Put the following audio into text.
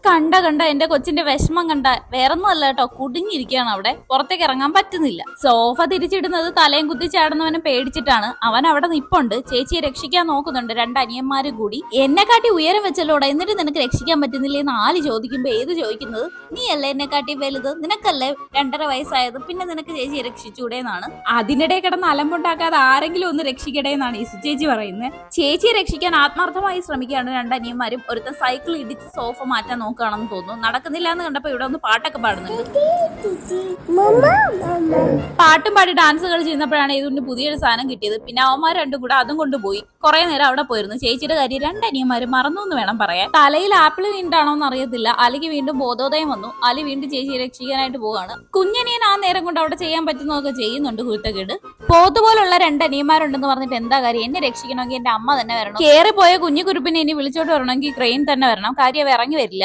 കണ്ട എന്റെ കൊച്ചിന്റെ വിഷമം കണ്ട വേറൊന്നും അല്ല കേട്ടോ, കുടുങ്ങിയിരിക്കുകയാണ് അവിടെ, പുറത്തേക്ക് ഇറങ്ങാൻ പറ്റുന്നില്ല. സോഫ തിരിച്ചിടുന്നത് തലയും കുത്തി ചാടുന്നവനെ പേടിച്ചിട്ടാണ്. അവൻ അവിടെ നിപ്പുണ്ട്, ചേച്ചിയെ രക്ഷിക്കാൻ നോക്കുന്നുണ്ട്. രണ്ട് അനിയന്മാരും കൂടി. എന്നെക്കാട്ടി ഉയരം വെച്ചല്ലോടെ, എന്നിട്ട് നിനക്ക് രക്ഷിക്കാൻ പറ്റുന്നില്ലേ എന്ന് ആല് ചോദിക്കുമ്പോ ഏത് ചോദിക്കുന്നത്, നീ അല്ലേ എന്നെക്കാട്ടി വലുത്, നിനക്കല്ലേ 2.5 വയസ്സായത്, പിന്നെ നിനക്ക് ചേച്ചിയെ രക്ഷിച്ചൂടെ എന്നാണ്. അതിനിടെ കിടന്ന് അലമ്പുണ്ടാക്കാതെ ആരെങ്കിലും ഒന്ന് രക്ഷിക്കട്ടെ എന്നാണ് ഇസു ചേച്ചി പറയുന്നത്. ചേച്ചിയെ രക്ഷിക്കാൻ ആത്മാർത്ഥമായി ശ്രമിക്കുകയാണ് രണ്ട് അനിയന്മാരും. ഒരുത്തൻ സൈക്കിൾ ഇടിച്ച് സോഫ മാറ്റാൻ നോക്കുകയാണെന്ന് തോന്നുന്നു. നടക്കുന്നില്ല എന്ന് കണ്ടപ്പോ ഇവിടെ ഒന്ന് പാട്ടൊക്കെ പാടുന്നുണ്ട്. പാട്ടും പാടി ഡാൻസ് കളി ചെയ്യുന്നപ്പോഴാണ് ഇതിന് പുതിയൊരു സാധനം കിട്ടിയത്. പിന്നെ അവന്മാർ രണ്ടും കൂടെ അതും കൊണ്ടുപോയി കുറെ നേരം അവിടെ പോയിരുന്നു. ചേച്ചിയുടെ കാര്യം രണ്ടനിയന്മാരും മറന്നു എന്ന് വേണം പറയാൻ. തലയിൽ ആപ്പിൾ വീണ്ടാണോ എന്ന് അറിയത്തില്ല. അലിക്ക് വീണ്ടും ബോധോദയം വന്നു. അലി വീണ്ടും ചേച്ചിയെ രക്ഷിക്കാനായിട്ട് പോവാണ്. കുഞ്ഞനിയൻ ആ നേരം കൊണ്ട് അവിടെ ചെയ്യാൻ പറ്റുന്നതൊക്കെ ചെയ്യുന്നുണ്ട്. കുരുത്തക്കേട് പോത്തുപോലുള്ള രണ്ടനിയന്മാരുണ്ടെന്ന് പറഞ്ഞിട്ട് എന്താ കാര്യം? എന്നെ രക്ഷിക്കണമെങ്കിൽ എന്റെ അമ്മ തന്നെ വരണം. കേറിപ്പോയ കുഞ്ഞു കുരുപ്പിനെ ഇനി വിളിച്ചോട്ട് വരണമെങ്കിൽ ക്രെയിൻ തന്നെ വരണം. കാര്യം ഇറങ്ങി വരില്ല.